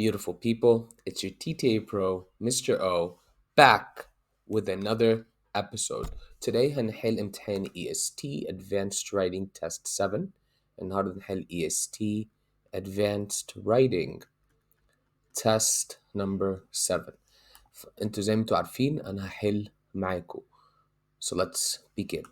beautiful people. It's your TTA Pro, Mr. O, back with another episode. Today هنحل امتحان EST Advanced Writing Test 7. النهارده هنحل EST Advanced Writing Test number 7. انتوا زي ما انتوا عارفين انا هحل معاكم. So let's begin.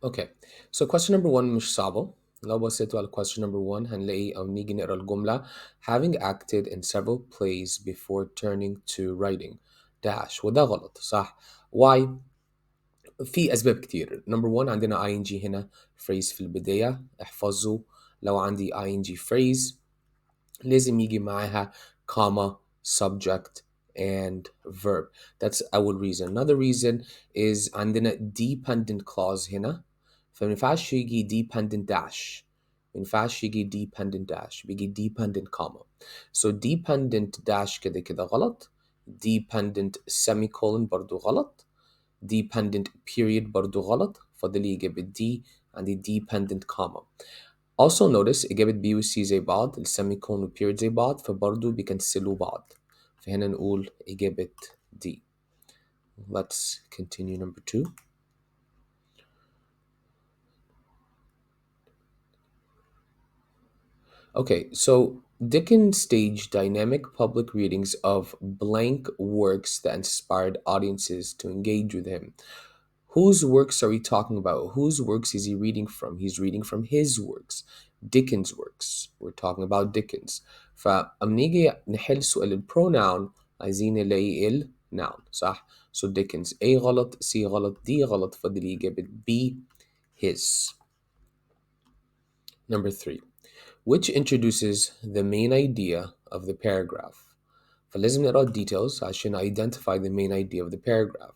Okay, so question number one مش صعبة. لو بصيتوا على question number one هنلاقي أو نيجي نقرا الجملة having acted in several plays before turning to writing dash وده غلط صح. Why؟ في أسباب كتير. number one عندنا ing هنا phrase في البداية احفظوا لو عندي ing phrase لازم يجي معاها comma subject and verb. That's أول reason. Another reason is عندنا dependent clause هنا فما ينفعش يجي dependent dash ما ينفعش يجي dependent dash بيجي dependent comma. So dependent dash كده كده غلط. dependent semicolon برضو غلط. dependent period برضو غلط. فاضل لي إجابة D عندي dependent comma. Also notice إجابة B و C زي بعض السيميكون و period زي بعض فبرضو بيكنسلوا بعض فهنا نقول إجابة D. Let's continue number 2. Okay, so Dickens staged dynamic public readings of blank works that inspired audiences to engage with him. Whose works are we talking about? Whose works is he reading from? He's reading from his works. Dickens' works. We're talking about Dickens. فأما نيجي نحل سؤال البروناون عايزين نلاقي النون صح؟ So Dickens A غلط C غلط D غلط فاضل إجابة B his. Number 3. Which introduces the main idea of the paragraph. فلازم نقرا details عشان identify the main idea of the paragraph.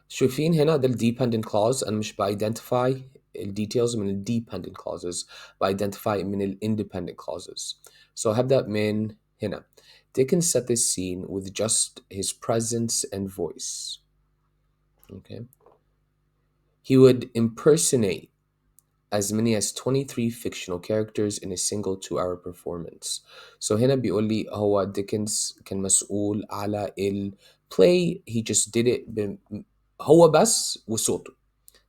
شايفين هنا ده dependent clause أنا مش identify details من dependent clauses identify من independent clauses. So هبدأ من هنا. Dickens set this scene with just his presence and voice. Okay. He would impersonate as many as 23 fictional characters in a single 2-hour performance. So هنا بيقول لي هو ديكنز كان مسؤول على play. He just did it هو بس وصوته.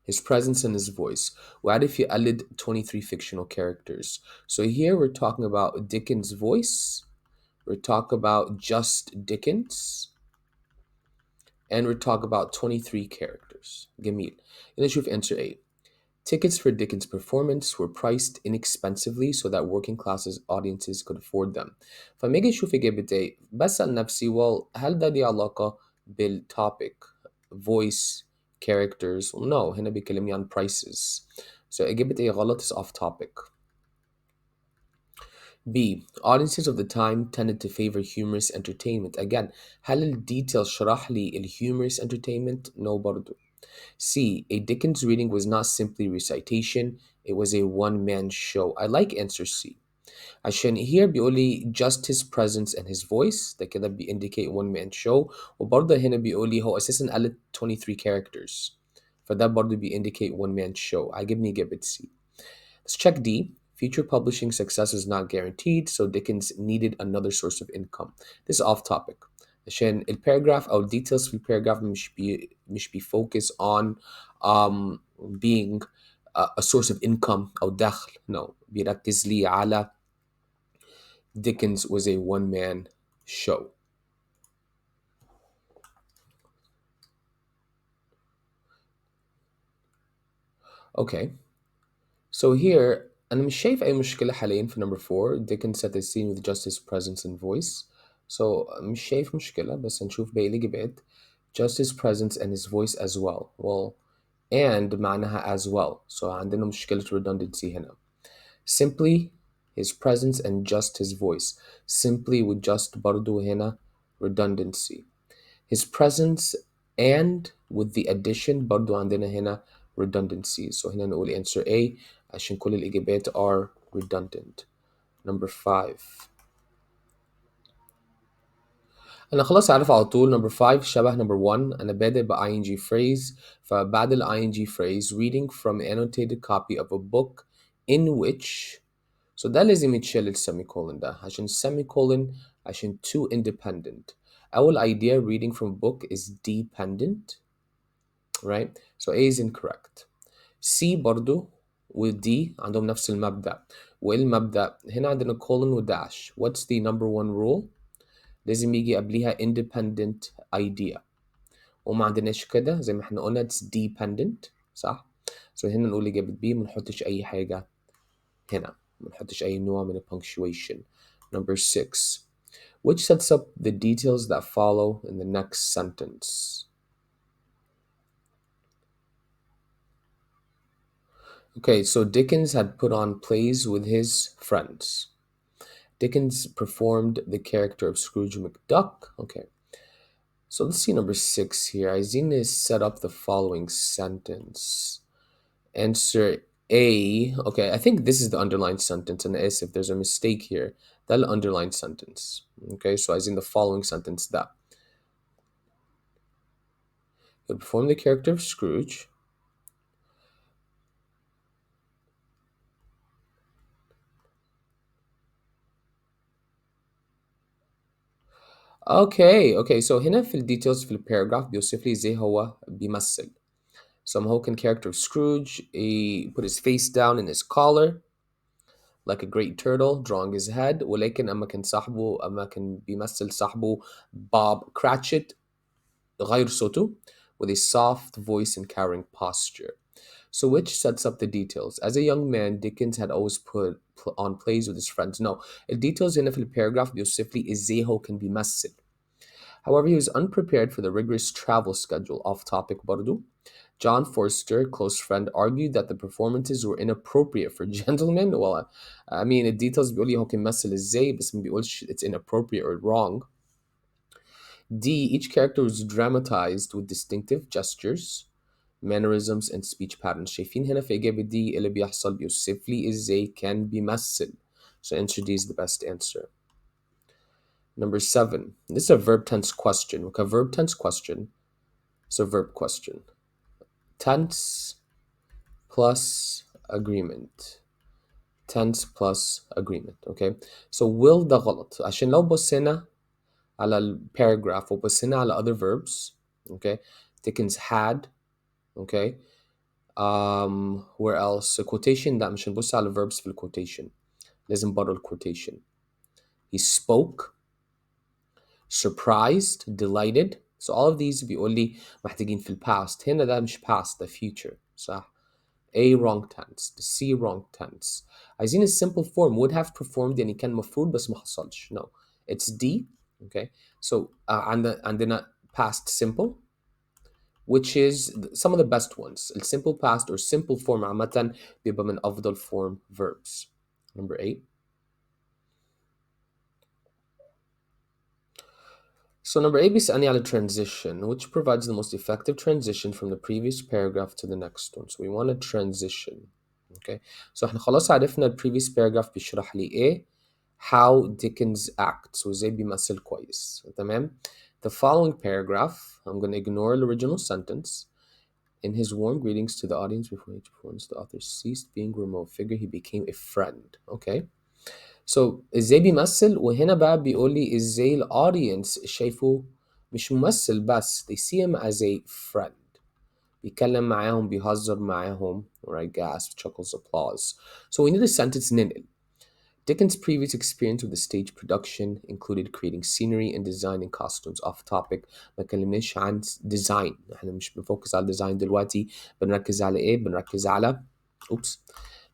His presence and his voice. وعارف يقلد 23 fictional characters. So here we're talking about Dickens' voice. We're talking about just Dickens. And we're talking about 23 characters. جميل. نشوف answer A. Tickets for Dickens' performance were priced inexpensively so that working classes audiences could afford them. فما اجي اشوف اجابة ايه بسأل نفسي well هل ده ليه علاقة بالtopic voice characters no هنا بيكلمني عن prices. So اجابة ايه غلط is off topic. B. Audiences of the time tended to favor humorous entertainment. Again هل الديتيل شرح لي humorous entertainment؟ No برضو. C. A Dickens reading was not simply recitation, it was a one-man show. I like answer C. عشان here بيقول لي just his presence and his voice ده كده indicate one-man show وبرضه هنا بيقول لي هو أساسا قال 23 characters فده برضه indicate one-man show. عجبني إجابة C. Let's check D. Future publishing success is not guaranteed, so Dickens needed another source of income. This is off topic. عشان الباراجراف أو details في الباراجراف مش بيفocus on being a source of income أو دخل. No. بيركز لي على Dickens was a one-man show. Okay. So here أنا مش شايف أي مشكلة حاليا في number 4. Dickens set the scene with just his presence and voice. So مش شايف مشكلة بس هنشوف باقي الإجابات. Just his presence and his voice as well. Well and معناها as well. So عندنا مشكلة redundancy هنا. Simply his presence and just his voice. Simply with just برضو هنا redundancy. His presence and with the addition برضو عندنا هنا redundancy. So هنا نقول answer A عشان كل الإجابات are redundant. Number 5. أنا خلاص عارف على طول. number 5 شبه number 1. أنا بادئ ب ing phrase، فبعد ال ing phrase reading from an annotated copy of a book in which. so ده لازم يتشال السيميكولن ده عشان semicolon عشان too independent. أول idea reading from a book is dependent, right? So A is incorrect. C برضو و D عندهم نفس المبدأ. وإيه المبدأ؟ هنا عندنا colon و dash. What's the number one rule؟ لازم يجي قبليها independent idea، وما عندناش كده زي ما احنا قلنا it's dependent، صح؟ so هنا نقول إجابة B، ما نحطش أي حاجة هنا، ما نحطش أي نوع من ال punctuation. Number 6 which sets up the details that follow in the next sentence. Okay, so Dickens had put on plays with his friends. Dickens performed the character of Scrooge McDuck. Okay, so let's see number 6 here. عايزين to set up the following sentence. Answer A. Okay, I think this is the underlined sentence, and S, if there's a mistake here, that'll underline sentence. Okay, so as in the following sentence that he'll perform the character of Scrooge. Okay, so هنا في details في الباراجراف بيوصف لي ازاي هو بيمثل. So هو كان character of Scrooge. He put his face down in his collar like a great turtle, drawing his head. ولكن أما كان بيمثل صاحبه Bob Cratchit غير صوته with a soft voice and cowering posture. So which sets up the details. As a young man, Dickens had always put on plays with his friends. No, الديتيلز هنا في الباراجراف بيوصف لي ازاي هو كان بيمثل. However, he was unprepared for the rigorous travel schedule. Off topic برضو. John Forster, close friend, argued that the performances were inappropriate for gentlemen. Well, I mean, the details بيقول لي هو كان بيمثل ازاي بس ما بيقولش it's inappropriate or wrong. D. Each character was dramatized with distinctive gestures, mannerisms, and speech patterns. شايفين هنا في إجابة D اللي بيحصل بيوصف لي إزاي كان بيمثل. So answer D is the best answer. Number 7. This is a verb tense question. Okay, verb tense question. It's a verb question. Tense plus agreement. Tense plus agreement. Okay. So will ده غلط عشان لو بصينا على الباراجراف وبصينا على other verbs. Okay. Dickens had. Okay. Where else? A quotation ده مش هنبص على verbs في quotation. لازم برا quotation. He spoke, surprised, delighted. So all of these بيقول لي محتاجين في past. هنا ده مش past, the future. صح. A wrong tense. The C wrong tense. عايزين a simple form would have performed يعني كان مفروض بس ما حصلش. No. It's D. Okay. So عندنا past simple, which is some of the best ones. The simple past or simple form عامة بيبقى من أفضل form verbs. Number 8. So number 8 بيسألني على transition, which provides the most effective transition from the previous paragraph to the next one. So we want a transition. Okay. So احنا خلاص عرفنا ال previous paragraph بيشرح لي ايه how Dickens acts وازاي بيمثل كويس. تمام. The following paragraph, I'm going to ignore the original sentence. In his warm greetings to the audience before each performance, the author ceased being a remote figure. He became a friend. Okay. So ازاي بيمثل وهنا بقى بيقول لي ازاي الاودينس شايفه مش ممثل بس they see him as a friend. بيتكلم معاهم بيهزر معاهم right gasp chuckles applause. So we need a sentence ننقل. Dickens' previous experience with the stage production included creating scenery and designing costumes. Off topic. ما كلمناش عن design. احنا مش بنفوكس على design دلوقتي. بنركز على ايه؟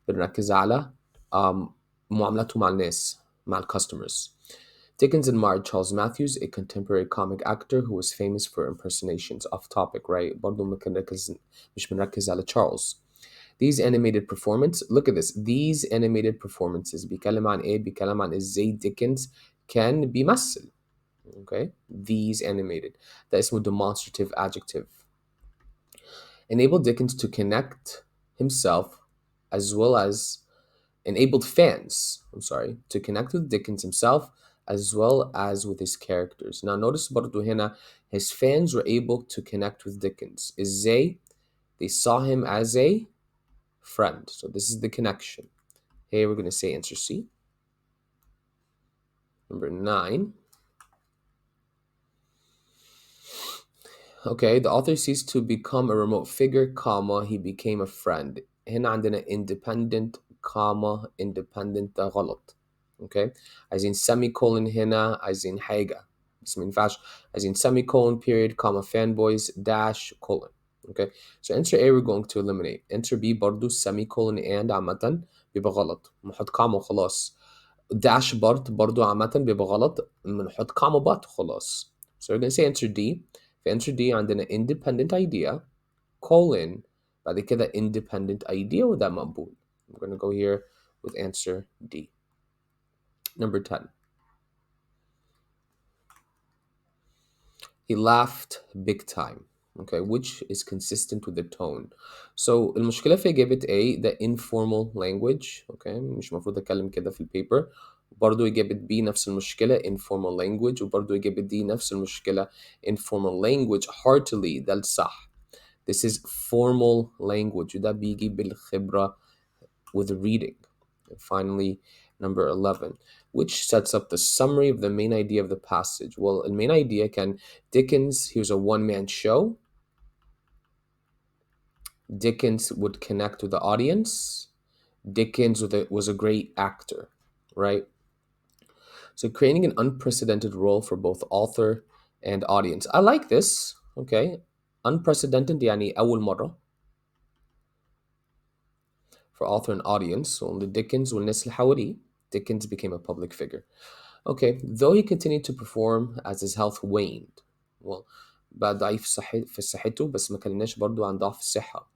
بنركز على معاملته مع الناس مع customers. Dickens admired Charles Matthews, a contemporary comic actor who was famous for impersonations. Off topic, right? برضه مش بنركز على Charles. These animated performances, look at this. These animated performances بيتكلم عن ايه؟ بيتكلم عن ازاي Dickens كان بيمثل. Okay? These animated. ده اسمه demonstrative adjective. Enabled Dickens to connect himself as well as enabled fans, to connect with Dickens himself as well as with his characters. Now notice برضو هنا his fans were able to connect with Dickens. ازاي? They saw him as a friend. So this is the connection. Here we're going to say answer C. Number 9. Okay, the author ceased to become a remote figure, comma, he became a friend. هنا عندنا independent, comma, independent ده غلط. Okay, عايزين semicolon هنا عايزين حاجة بس ما ينفعش عايزين semicolon period, comma, fanboys, dash, colon. Okay, so answer A we're going to eliminate. Answer B برضو semicolon and عامة بيبقى غلط. نحط comma وخلاص. dash برضو عامة بيبقى غلط. بنحط comma but خلاص. So we're going to say answer D. في answer D عندنا independent idea colon بعد كده independent idea وده مقبول. I'm going to go here with answer D. Number 10. He laughed big time. Okay, which is consistent with the tone. So المشكلة في إجابة A the informal language. Okay, مش المفروض أتكلم كده في البيبر. برضو إجابة B نفس المشكلة informal language وبرضو إجابة D نفس المشكلة informal language heartily ده الصح. This is formal language وده بيجي بالخبرة with reading. And finally, number 11, which sets up the summary of the main idea of the passage. Well, the main idea can Dickens, he was a one-man show. Dickens would connect with the audience. Dickens was a great actor, right? So creating an unprecedented role for both author and audience. I like this, okay? Unprecedented يعني أول مرة for author and audience. So only Dickens والناس اللي حواليه. Dickens became a public figure. Okay, though he continued to perform as his health waned. Well, بقى ضعيف في صحته بس ما كلمناش برضو عن ضعف الصحة.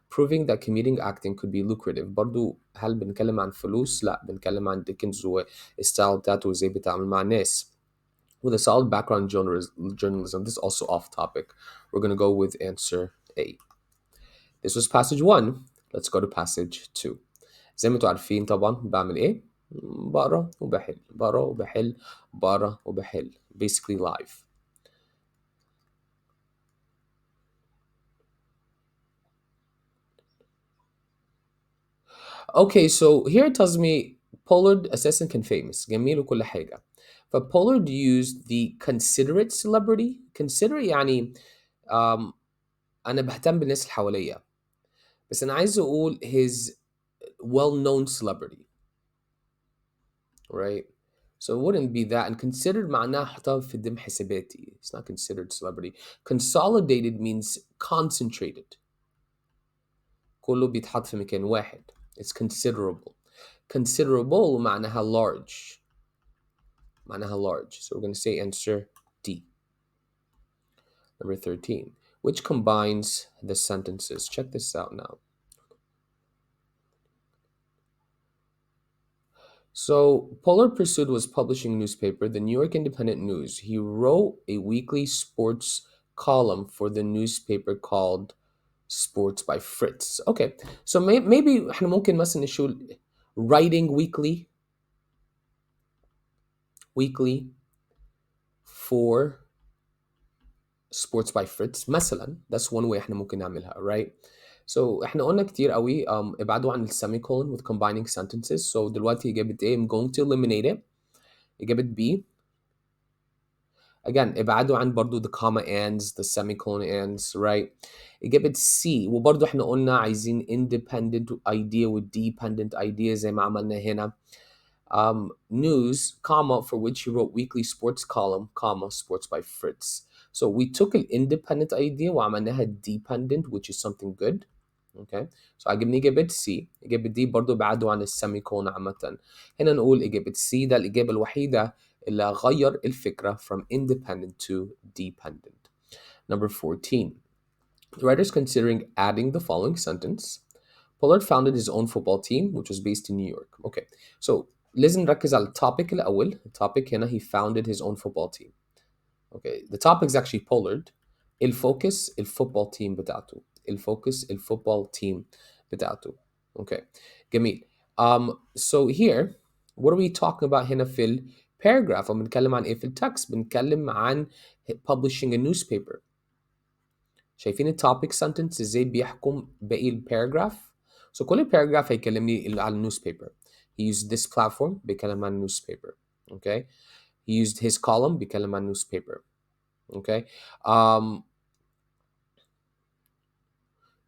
Proving that comedic acting could be lucrative. برضو هل بنتكلم عن فلوس؟ لا بنتكلم عن ديكنز والستايل بتاعته وازاي بيتعامل مع الناس. With a solid background in journalism, this is also off topic. We're going to go with answer A. This was passage 1. Let's go to passage 2. زي ما انتوا عارفين طبعا بعمل ايه؟ بقرا وبحل بقرا وبحل بقرا وبحل. Basically live. Okay, so here it tells me Pollard assassin كان famous جميل وكل حاجة. فبولارد used the considerate celebrity. Considerate يعني أنا بهتم بالناس اللي حواليا. بس أنا عايز أقول his well-known celebrity. Right? So it wouldn't be that. And considered معناها حطها في ضمن حساباتي. It's not considered celebrity. Consolidated means concentrated. كله بيتحط في مكان واحد. It's considerable. Considerable معناها large. معناها large. So we're going to say answer D. Number 13. Which combines the sentences. Check this out now. So Pollard pursued was publishing newspaper, the New York Independent News. He wrote a weekly sports column for the newspaper called Sports by Fritz. Okay, so maybe احنا ممكن مثلا نشوف writing weekly for Sports by Fritz مثلا. That's one way احنا ممكن نعملها, right? So احنا قلنا كتير قوي ابعدوا عن السيميكولون with combining sentences. So دلوقتي إجابة A I'm going to eliminate it. إجابة B again ابعدوا عن برضو the comma ands the semicolon ands, right? إجابة C وبرضو احنا قلنا عايزين independent idea و dependent idea زي ما عملنا هنا. News, comma, for which he wrote weekly sports column, comma, Sports by Fritz. So we took an independent idea وعملناها dependent, which is something good. Okay, so عجبني إجابة C. إجابة D برضو بعدوا عن السيميكون عامة. هنا نقول إجابة C ده الإجابة الوحيدة اللي غير الفكرة from independent to dependent. Number 14. The writer is considering adding the following sentence. Pollard founded his own football team, which was based in New York. Okay, so لازم نركز على التوبيك الأول. التوبيك هنا he founded his own football team. Okay, the topic is actually Pollard. الفوكس الفوتبول team بتاعته. الفوكس الفوتبول team بتاعته. Okay, جميل. So here, what are we talking about هنا في paragraph. وبنتكلم عن ايه في التكست؟ بنتكلم عن publishing a newspaper. شايفين التوبيك sentence ازاي بيحكم باقي الباراجراف؟ So كل paragraph هيكلمني على newspaper. He used this platform بيتكلم عن newspaper. Okay. He used his column بيتكلم عن newspaper. Okay. Um,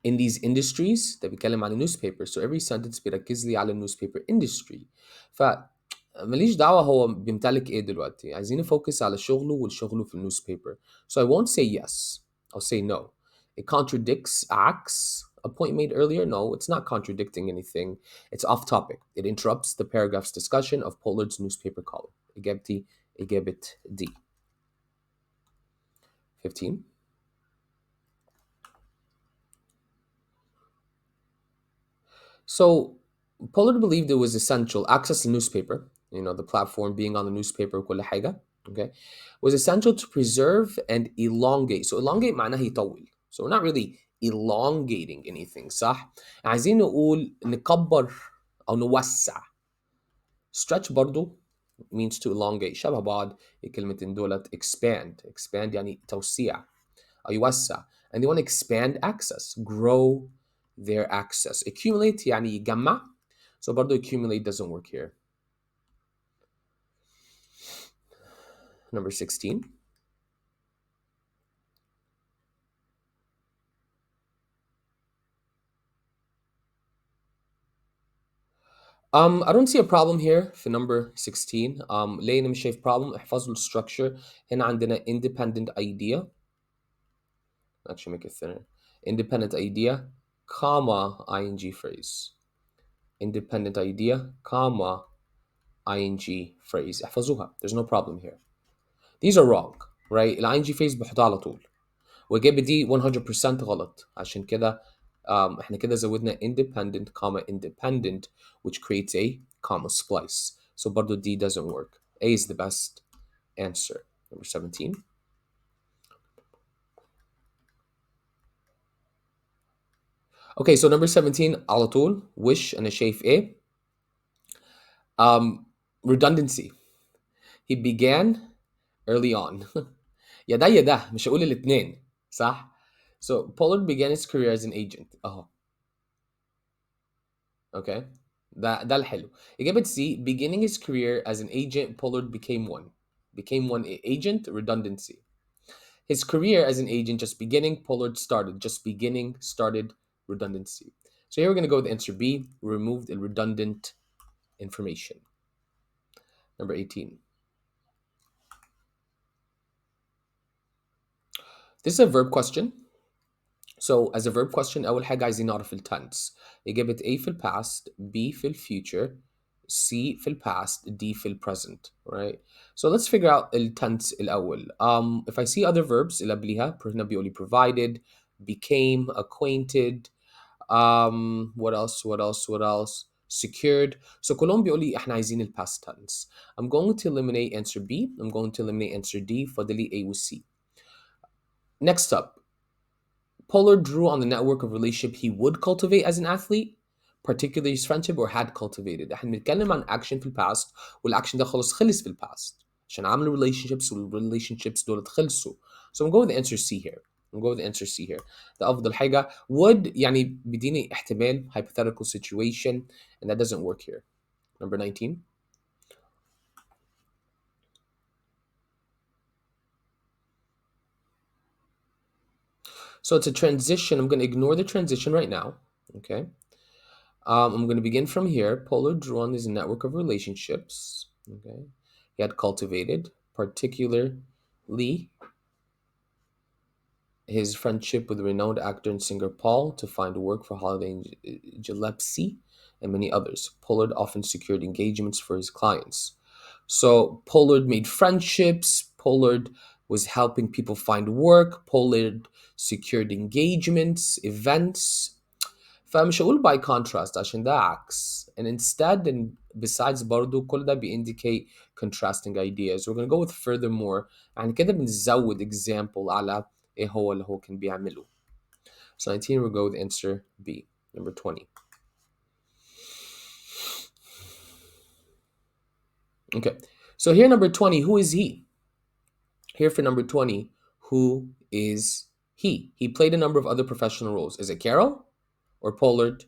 in these industries ده بيتكلم عن newspaper. So every sentence بيركز لي على newspaper industry. ف ماليش دعوة هو بيمتلك ايه دلوقتي، عايزين نفوكس على شغله والشغله في النيوزبيبر. So I won't say yes, I'll say no. It contradicts acts a point made earlier. No, it's not contradicting anything. It's off topic. It interrupts the paragraph's discussion of Pollard's newspaper column. إجابتي إجابة D. 15. So Pollard believed it was essential. Access the newspaper, the platform being on the newspaper كل حاجة, okay, was essential to preserve and elongate. So elongate معناها يطول. So we're not really elongating anything, صح؟ عايزين نقول نكبر أو نوسع. Stretch برضو means to elongate. شبه بعض الكلمتين دولت. expand يعني توسيع أو يوسع. And they want to expand access, grow their access. Accumulate يعني يجمع. So برضو accumulate doesn't work here. Number 16. I don't see a problem here في number 16. ليه أنا مش شايف problem؟ احفظوا ال structure. هنا عندنا independent idea. Actually make it thinner. Independent idea, comma, ing phrase. Independent idea, comma, ing phrase. احفظوها. There's no problem here. These are wrong, right? ال ing phrase بحطها على طول. وإجابة دي 100% غلط. عشان كده احنا كده زودنا independent, comma, independent, which creates a comma splice. So برضو D doesn't work. A is the best answer. Number 17. Okay, so number 17 على طول wish أنا شايف إيه؟ Redundancy. He began early on. يا ده مش هقول الاتنين صح؟ So Pollard began his career as an agent. Okay. ده الحلو. إجابة C, beginning his career as an agent, Pollard became one. Became one agent, redundancy. His career as an agent just beginning, Pollard started. Just beginning, started, redundancy. So here we're going to go with answer B, removed the redundant information. Number 18. This is a verb question. So as a verb question أول حاجة عايزين نعرف التنس. إجابة A في past, B في future, C في past, D في present, right? So let's figure out التنس الأول. If I see other verbs اللي قبليها هنا بيقولي provided, became, acquainted, what else? Secured. So كلهم بيقولي احنا عايزين past tense. I'm going to eliminate answer B. I'm going to eliminate answer D. فاضلي A و C. Next up. Pollard drew on the network of relationship he would cultivate as an athlete, particularly his friendship, or had cultivated. احنا بنتكلم عن action في الباست والاكشن ده خلص في الباست عشان عملوا relationships والrelationships دول خلصوا. So I'm going with the answer C here. I'm going with the answer C here. ده أفضل حاجة. Would يعني بيديني احتمال hypothetical situation and that doesn't work here. Number 19. So it's a transition. I'm going to ignore the transition right now. Okay. I'm going to begin from here. Pollard drew on his network of relationships. Okay. He had cultivated, particularly his friendship with renowned actor and singer Paul to find work for Holiday Gillespie and many others. Pollard often secured engagements for his clients. So Pollard made friendships. Pollard was helping people find work. Pollard secured engagements, events. فمش هقول by contrast عشان ده عكس. And instead and besides برضو كل ده indicate contrasting ideas. We're going to go with furthermore. يعني كده بنزود example على ايه هو اللي هو كان بيعمله. So 19 we'll go with answer B. Number 20. Okay. So here number 20, who is he? Here for number 20, who is he? He played a number of other professional roles. Is it Carol or Pollard؟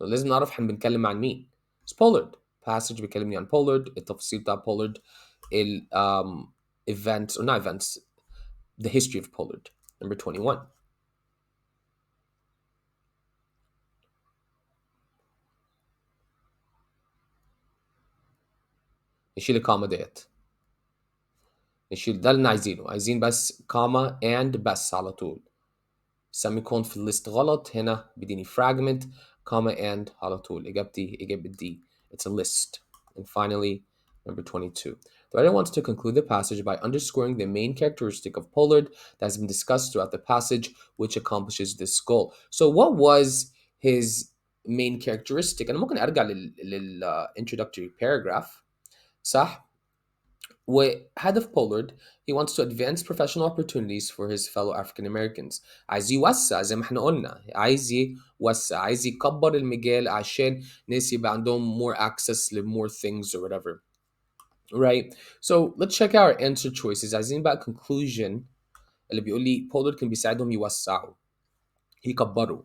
لازم نعرف احنا بنتكلم عن مين. It's Pollard. Passage بيكلمني عن Pollard. التفاصيل بتاع Pollard. ال events or not events. The history of Pollard. Number 21. نشيل الكاما ديت. نشيل ده اللي عايزينه. عايزين بس كاما and بس على طول. سيميكون في الليست غلط. هنا بيديني fragment comma and على طول. إجابتي إجابة D. It's a list. And finally, number 22. The writer wants to conclude the passage by underscoring the main characteristic of Pollard that has been discussed throughout the passage, which accomplishes this goal. So what was his main characteristic؟ أنا ممكن أرجع introductory paragraph. صح؟ وهدف Pollard, he wants to advance professional opportunities for his fellow African Americans. عايز يوسع زي ما احنا قلنا. عايز يوسع. عايز يكبر المجال عشان ناس يبقى عندهم more access to more things or whatever. Right? So let's check out our answer choices. عايزين بقى conclusion اللي بيقول لي Pollard كان بيساعدهم يوسعوا. يكبروا.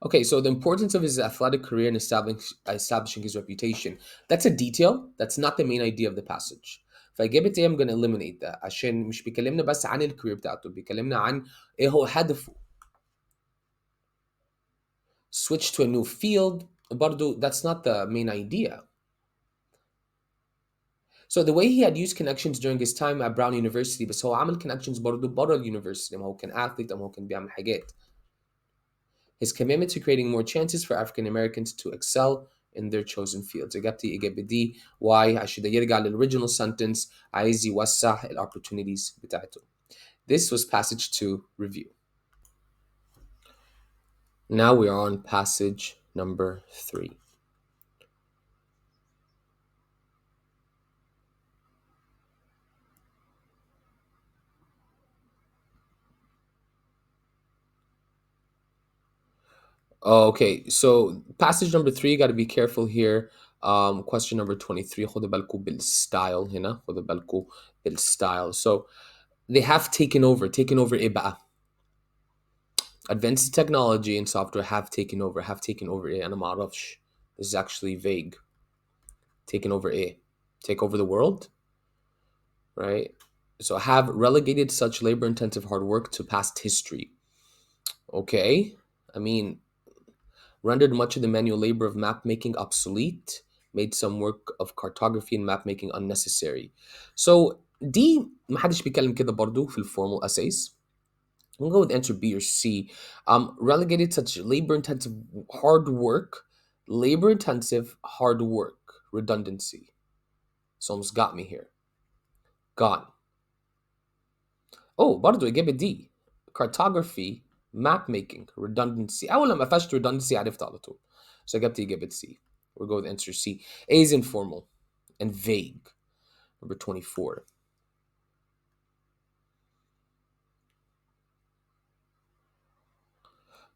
Okay, so the importance of his athletic career in establishing his reputation. That's a detail. That's not the main idea of the passage. فإجابة إيه I'm gonna eliminate that عشان مش بيكلمنا بس عن الكارير بتاعته بيكلمنا عن إيه هو هدفه. Switch to a new field برضو that's not the main idea. So the way he had used connections during his time at Brown University بس هو عمل connections برضو برا اليونيفرسيتي ما هو كان athlete أو هو كان بيعمل حاجات. His commitment to creating more chances for African Americans to excel in their chosen fields. إجابتي إجابة دي. Why عشان ده يرجع للoriginal sentence عايز يوسع ال opportunities بتاعته. This was passage 2 review. Now we are on passage number 3. Okay, so passage number 3, you got to be careful here. Question number 23 خدوا بالكم بالstyle هنا. خدوا بالكم بالstyle. So they have taken over. Taken over إيه بقى؟ Advanced technology and software have taken over. Have taken over إيه؟ أنا ما أعرفش. This is actually vague. Taken over إيه? Take over the world? Right? So have relegated such labor-intensive hard work to past history. Okay. I mean, rendered much of the manual labor of map making obsolete, made some work of cartography and map making unnecessary. So D ما حدش بيتكلم كده برضو في الformal essays. We'll go with answer B or C. Relegated such labor-intensive hard work, redundancy. So almost got me here. Gone. Oh, برضو إجابة D. Cartography, map making, redundancy. أول لما فشت redundancy عرفت على طول. So إجابتي إجابة C. We'll go with answer C. A is informal and vague. Number 24.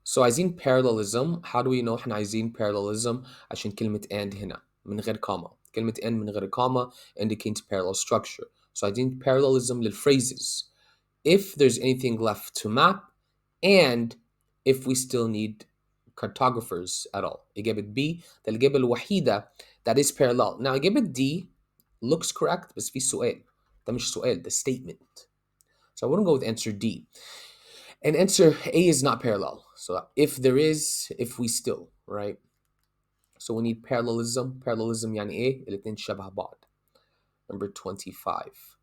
So عايزين parallelism. How do we know احنا عايزين parallelism؟ عشان كلمة and هنا من غير comma. كلمة and من غير comma indicates parallel structure. So عايزين parallelism للphrases. If there's anything left to map and if we still need cartographers at all. إجابة B ده الإجابة الوحيدة that is parallel. Now إجابة D looks correct بس في سؤال. ده مش سؤال ده statement. So I wouldn't go with answer D. And answer A is not parallel. So if there is, if we still, right? So we need parallelism. Parallelism يعني إيه؟ الاتنين شبه بعض. Number 25.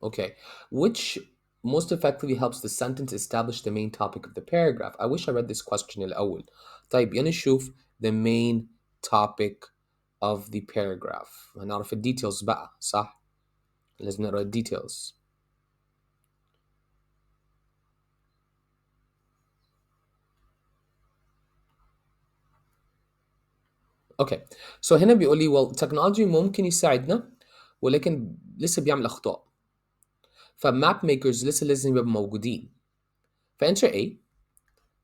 Okay, which most effectively helps the sentence establish the main topic of the paragraph. I wish I read this question الأول. طيب نشوف the main topic of the paragraph. هنعرف الديتيلز بقى صح؟ لازم نقرا الديتيلز. Okay, so هنا بيقول لي well technology ممكن يساعدنا ولكن لسه بيعمل أخطاء. فماب ميكرز لسه لازم يبقوا موجودين. For answer A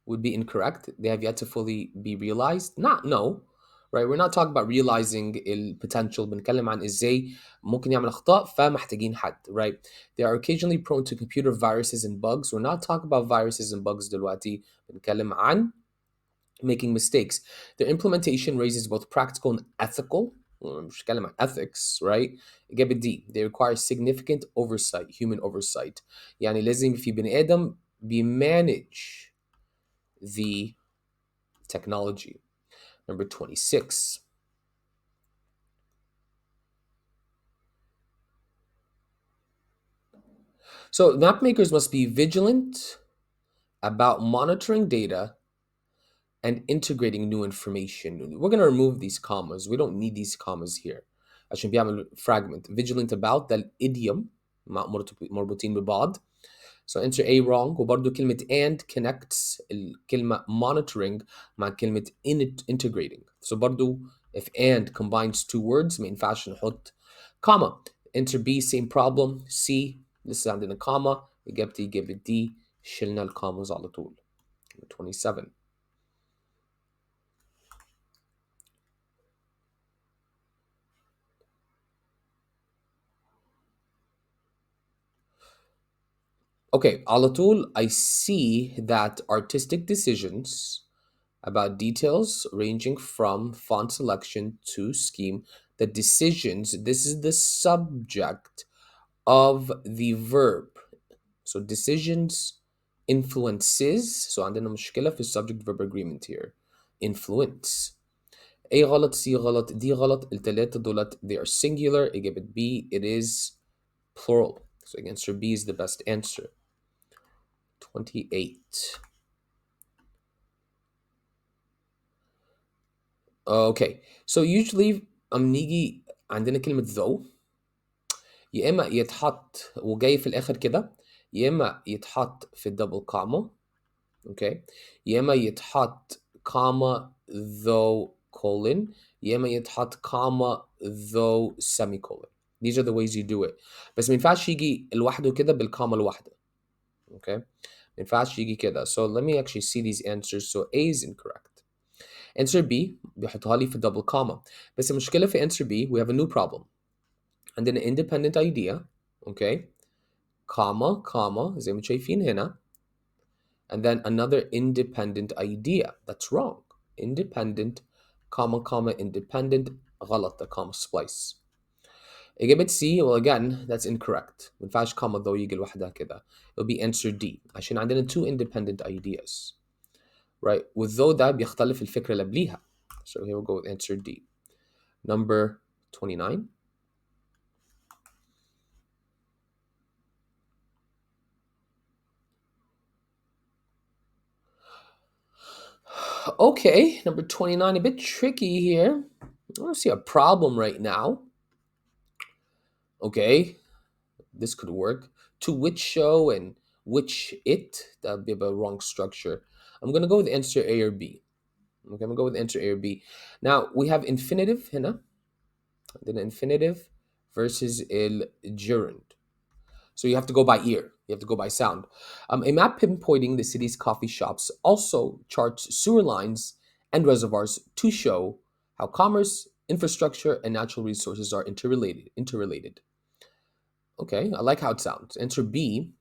would be incorrect. They have yet to fully be realized. Not no, right? We're not talking about realizing potential. بنتكلم عن ازاي ممكن يعمل اخطاء فمحتاجين حد, right? They are occasionally prone to computer viruses and bugs. We're not talking about viruses and bugs دلوقتي. بنتكلم عن making mistakes. Their implementation raises both practical and ethical. مش بتكلم عن ethics, right? إجابة D. They require significant oversight, human oversight. يعني لازم في بني آدم بيmanage the technology. Number 26. So map makers must be vigilant about monitoring data and integrating new information. We're going to remove these commas. We don't need these commas here. عشان بيعمل fragment. Vigilant about ده idiom مربوطين ببعض. So answer A wrong. وبرضو كلمة and connects الكلمة monitoring مع كلمة integrating. So برضو if and combines two words ما ينفعش نحط comma. Answer B same problem. C لسه عندنا comma. إجابة D شلنا الكوماز على طول. 27. Okay, على طول I see that artistic decisions about details ranging from font selection to scheme, the decisions, this is the subject of the verb. So decisions, influences. So عندنا مشكلة في subject verb agreement here. Influence. A غلط, C غلط, D غلط. التلاتة دولت they are singular. إجابة B it is plural. So answer B is the best answer. 28. Okay, so usually نيجي عندنا كلمة though يا إما يتحط وجاي في الآخر كده, يا إما يتحط في الدبل كاما, okay, يا إما يتحط كاما though colon, يا إما يتحط كاما though semicolon. These are the ways you do it. بس ما ينفعش يجي لوحده كده بالكاما الواحدة. Okay, ما ينفعش يجي كده. So let me actually see these answers. So A is incorrect. Answer B بيحطها لي في double comma. بس المشكلة في answer B we have a new problem. عندنا independent idea, okay, comma, comma, زي ما شايفين هنا, and then another independent idea. That's wrong. Independent, comma, comma, independent, غلط, the comma splice. إجابة C, well again, that's incorrect. ما ينفعش comma though يجي لوحدها كده. It'll be answer D. عشان عندنا two independent ideas. Right? with though ده بيختلف الفكرة اللي قبليها. So here we go with answer D. Number 29. Okay, number 29, a bit tricky here. I don't see a problem right now. Okay, this could work. To which show and which it, that would be a wrong structure. I'm going to go with answer A or B. Okay, I'm going to go with answer A or B. Now, we have infinitive هنا. Then infinitive versus el gerund. So you have to go by ear. You have to go by sound. A map pinpointing the city's coffee shops also charts sewer lines and reservoirs to show how commerce, infrastructure, and natural resources are interrelated. Okay, I like how it sounds. Answer B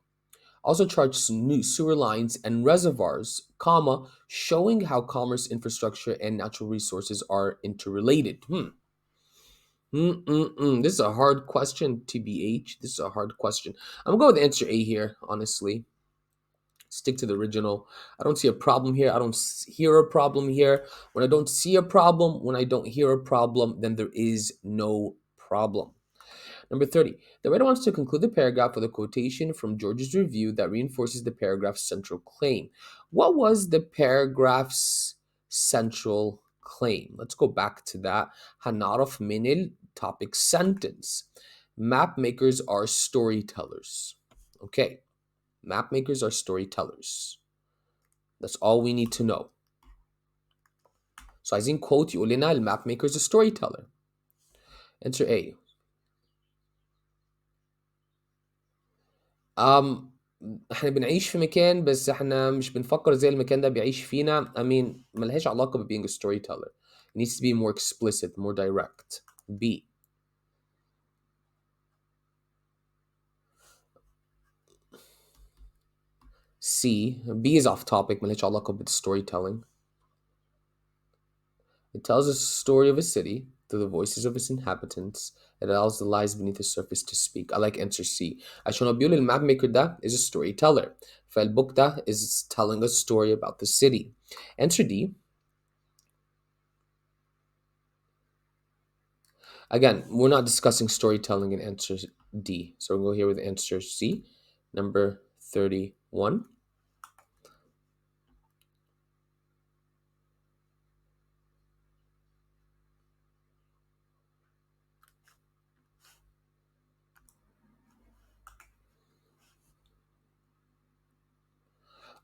also charts new sewer lines and reservoirs, comma, showing how commerce, infrastructure, and natural resources are interrelated. This is a hard question, TBH. This is a hard question. I'm going to go with answer A here, honestly. Stick to the original. I don't see a problem here. I don't hear a problem here. When I don't see a problem, when I don't hear a problem, then there is no problem. Number 30. The writer wants to conclude the paragraph with a quotation from George's review that reinforces the paragraph's central claim. What was the paragraph's central claim? Let's go back to that. هنعرف من topic sentence. Map makers are storytellers. Okay. Map makers are storytellers. That's all we need to know. So عايزين quote يقول لنا المap maker is a storyteller. Answer A. احنا بنعيش في مكان بس احنا مش بنفكر زي المكان ده بيعيش فينا. I mean ملهاش علاقة ب being a storyteller. It needs to be more explicit, more direct. B. C. B is off topic. ملهاش علاقة with storytelling. It tells a story of a city through the voices of its inhabitants. It allows the lies beneath the surface to speak. I like answer C. عشان هو بيقول الماب maker ده is a storyteller. فالbook ده is telling a story about the city. Answer D. Again, we're not discussing storytelling in answer D. So we'll go here with answer C, number 31.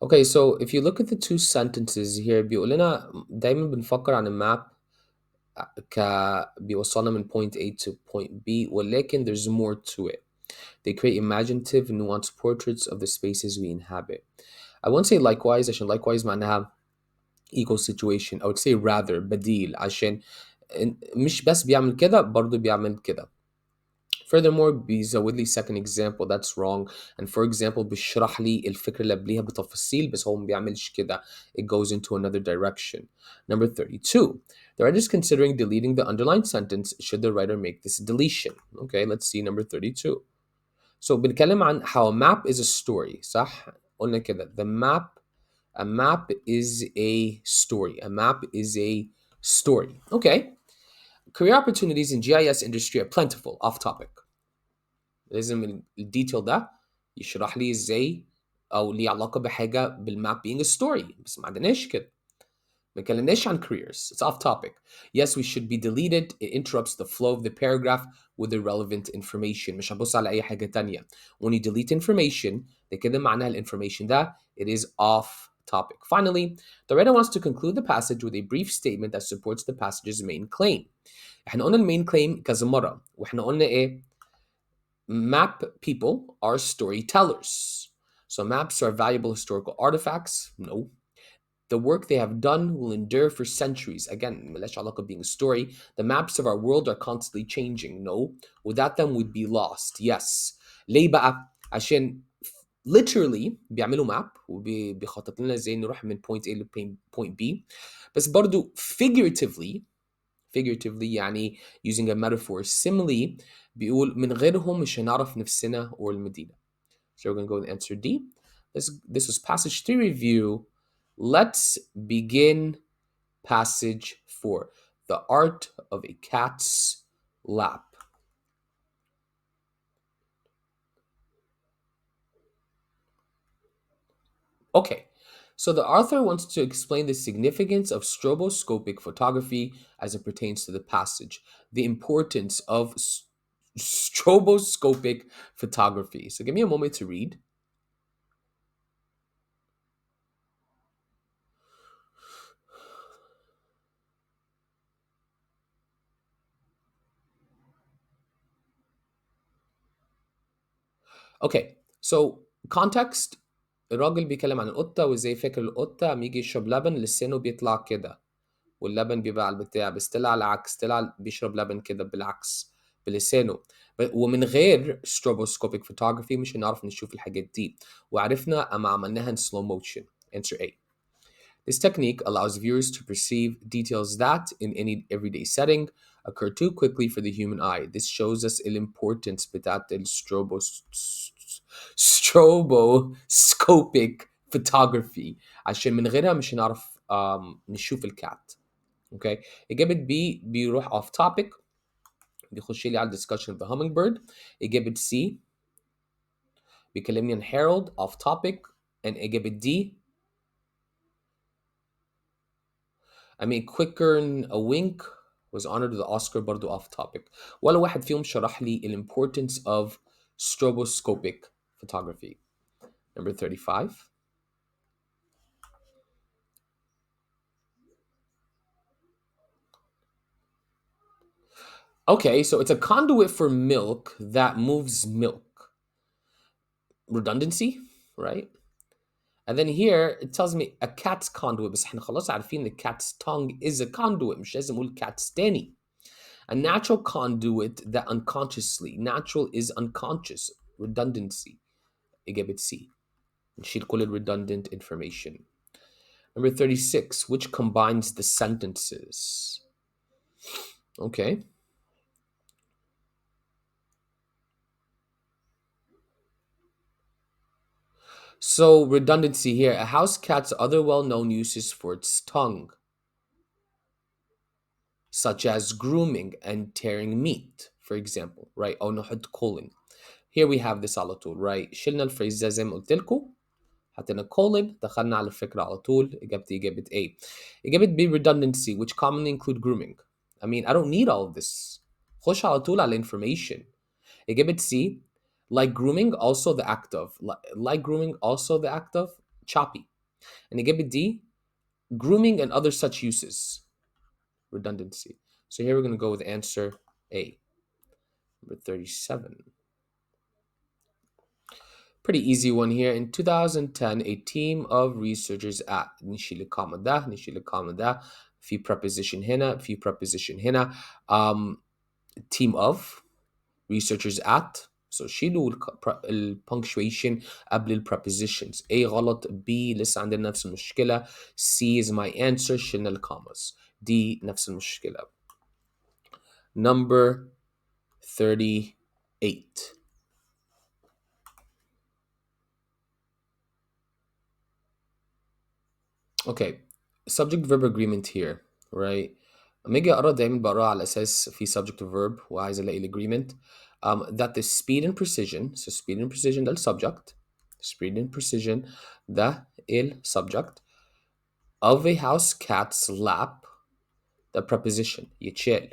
Okay, so if you look at the two sentences here بيقول لنا دايما بنفكر عن الماب ك بيوصلنا من point A to point B ولكن there's more to it. They create imaginative, nuanced portraits of the spaces we inhabit. I won't say likewise عشان likewise معناها equal situation. I would say rather بديل عشان مش بس بيعمل كده برضه بيعمل كده. Furthermore بيزود لي second example that's wrong. And for example بيشرح لي الفكرة اللي قبليها بتفاصيل بس هو ما بيعملش كده. It goes into another direction. Number 32. The writer is considering deleting the underlined sentence. Should the writer make this deletion? Okay, let's see number 32. So بنتكلم عن how a map is a story. صح؟ قلنا كده. A map is a story. A map is a story. Okay. Career opportunities in GIS industry are plentiful. Off topic. لازم الديتيل ده يشرح لي ازاي او ليه علاقه بحاجه بالماب being a story بس ما عندناش كده. ما اتكلمناش عن careers. It's off topic. Yes, we should be deleted. It interrupts the flow of the paragraph with irrelevant information. مش هبص على اي حاجه تانية. When you delete information ده كده معناها الانفورميشن ده it is off topic. Finally, the writer wants to conclude the passage with a brief statement that supports the passage's main claim. احنا قلنا المين claim كذا مره واحنا قلنا ايه؟ Map people are storytellers. So maps are valuable historical artifacts? No. The work they have done will endure for centuries. Again, ملهاش علاقة being a story. The maps of our world are constantly changing. No. Without them, we'd be lost. Yes. ليه بقى؟ عشان literally بيعملوا map وبيخطط لنا ازاي نروح من point A ل point B. بس برضو figuratively يعني using a metaphor simile بيقول من غيرهم مش هنعرف نفسنا or المدينة. So we're going to go with answer D. This was passage 3 review. Let's begin passage 4. The art of a cat's lap. Okay, so the author wants to explain the significance of stroboscopic photography as it pertains to the passage, the importance of stroboscopic photography. So give me a moment to read. Okay, so context. الراجل بيتكلم عن القطة وازاي فاكر القطة عم يجي يشرب لبن لسانه بيطلع كده واللبن بيبقى على البتاع بس طلع على العكس طلع بيشرب لبن كده بالعكس بلسانه ومن غير stroboscopic photography مش هنعرف نشوف الحاجات دي وعرفنا أما عملناها in slow motion. Answer A. This technique allows viewers to perceive details that, in any everyday setting, occur too quickly for the human eye. This shows us الimportance بتاعت stroboscopic photography عشان من غيرها مش هنعرف نشوف الكات. اوكي إجابة B بيروح off topic بيخش لي على discussion of the hummingbird. إجابة C بيكلمني عن Harold off topic. and إجابة D quicker than a wink was honored with the Oscar برضو off topic. ولا واحد فيهم شرح لي importance of stroboscopic photography. Number 35. Okay, so it's a conduit for milk that moves milk. Redundancy? right? And then here it tells me a cat's conduit. بس احنا خلاص عارفين the cat's tongue is a conduit. مش لازم نقول cat's تاني. A natural conduit that unconsciously. Natural is unconscious. Redundancy. إجابة C. نشيل كل ال redundant information. Number 36, which combines the sentences. Okay. So redundancy here. A house cat's other well-known uses for its tongue, such as grooming and tearing meat, for example, right? أو نحط calling. Here we have this على طول, right? شلنا الفريز زي ما قلت لكم. حطينا colon, دخلنا على الفكرة على طول. إجابتي إجابة A. إجابة B, redundancy, which commonly include grooming. I mean, I don't need all of this. خش على طول على information. إجابة C, like grooming, also the act of. Like grooming, also the act of. Choppy. And إجابة D, grooming and other such uses. Redundancy. So here we're going to go with answer A. Number 37. Pretty easy one here. In 2010, a team of researchers at نشيل الكومة ده نشيل الكومة ده في preposition هنا في preposition هنا team of researchers at. So شيلوا punctuation قبل prepositions. A غلط, B لسه عندنا نفس المشكلة, C is my answer, شلنا الكوماس, D نفس المشكلة. Number 38. Okay, subject verb agreement here, right? لما اجي اقرا دايما بقرا على اساس في subject to verb وعايز الاقي agreement that the speed and precision. So speed and precision ده subject. Speed and precision ده subject of a house cat's lap the preposition يتشال.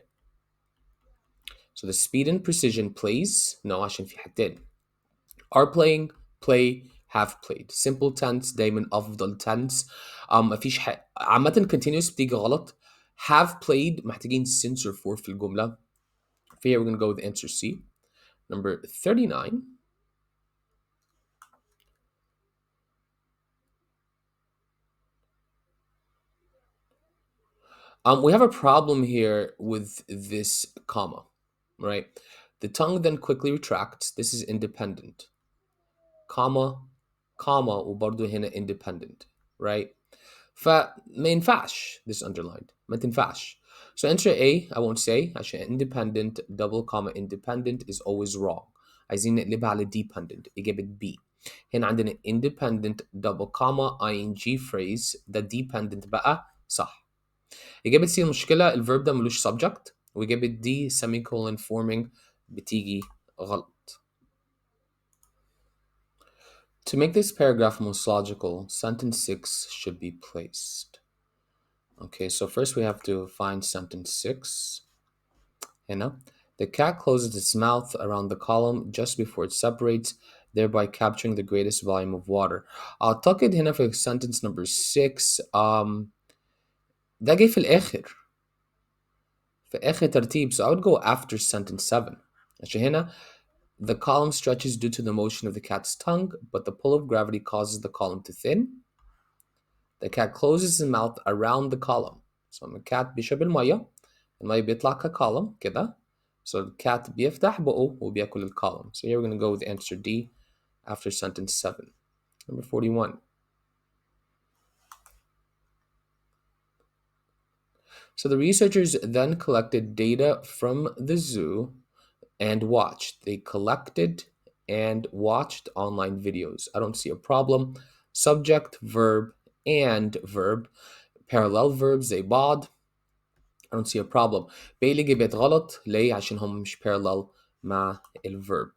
So the speed and precision plays no عشان في حاجتين are playing, play, have played. Simple tense دايما أفضل tense. مفيش عامة continuous بتيجي غلط. Have played محتاجين since or for في الجملة. Here we're going to go with answer C. Number 39. We have a problem here with this comma, right? The tongue then quickly retracts. This is independent. Comma, comma وبرضه هنا independent, right? فما ينفعش this underlined ما تنفعش. So answer A I won't say عشان independent double comma independent is always wrong. عايزين نقلبها على dependent إجابة B. هنا عندنا independent double comma ing phrase ده dependent بقى صح. إجابة C المشكلة الverb ده ملوش subject وإجابة D semicolon forming بتيجي غلط. To make this paragraph most logical, sentence 6 should be placed. Okay, so first we have to find sentence 6. هنا. The cat closes its mouth around the column just before it separates, thereby capturing the greatest volume of water. أعتقد هنا في sentence number 6 ده جه في الآخر. في آخر ترتيب. So I would go after sentence 7. عشان هنا the column stretches due to the motion of the cat's tongue, but the pull of gravity causes the column to thin. The cat closes his mouth around the column. So لما الcat بيشرب المية المية بيطلع كcolumn كده. So the cat بيفتح بقه وبياكل الcolumn. So here we're going to go with answer D after sentence 7. Number 41. So the researchers then collected data from the zoo and watched. They collected and watched online videos. I don't see a problem. Subject, verb, and verb. Parallel verbs زي بعض. I don't see a problem. باقي جبت غلط ليه؟ عشان هم مش parallel مع الverb.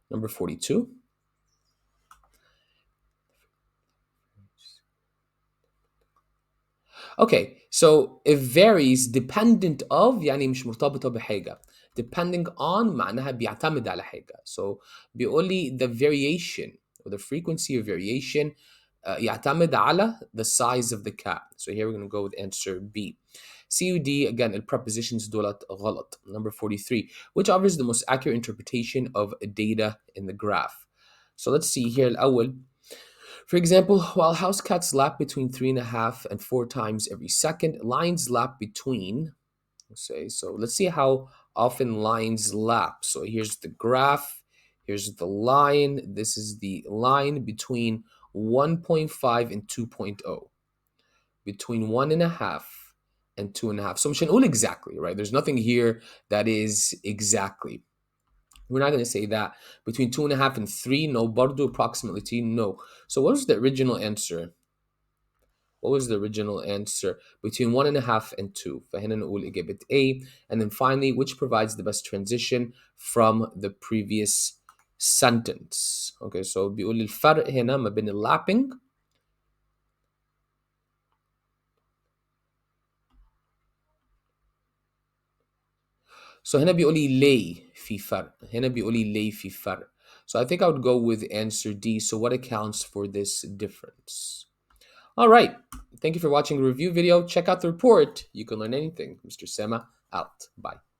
Number 42. Okay, so it varies dependent of يعني مش مرتبطة بحاجة. Depending on معناها بيعتمد على حاجة. So بيقول لي the variation or the frequency of variation يعتمد على the size of the cat. So here we're going to go with answer B. C U D again الprepositions دولت غلط. Number 43. Which offers the most accurate interpretation of data in the graph? So let's see here الأول. For example, while house cats lap between 3.5 and 4 times every second, lions lap between, let's say, so let's see how often lions lap. So here's the graph, here's the line, this is the line between 1.5 and 2.0, between 1.5 and 2.5. So مش هنقول exactly, right? There's nothing here that is exactly. We're not going to say that. Between 2.5 and 3, no. برضو approximately, no. So what was the original answer? What was the original answer? Between 1.5 and 2. فهنا نقول إجابة A. And then finally, which provides the best transition from the previous sentence? Okay, so بيقول الفرق هنا ما بين lapping. So هنا بيقول لي ليه في فرق. هنا بيقول لي ليه في فرق. So I think I would go with answer D. So what accounts for this difference? All right. Thank you for watching the review video. Check out the report. You can learn anything. Mr. Sema out. Bye.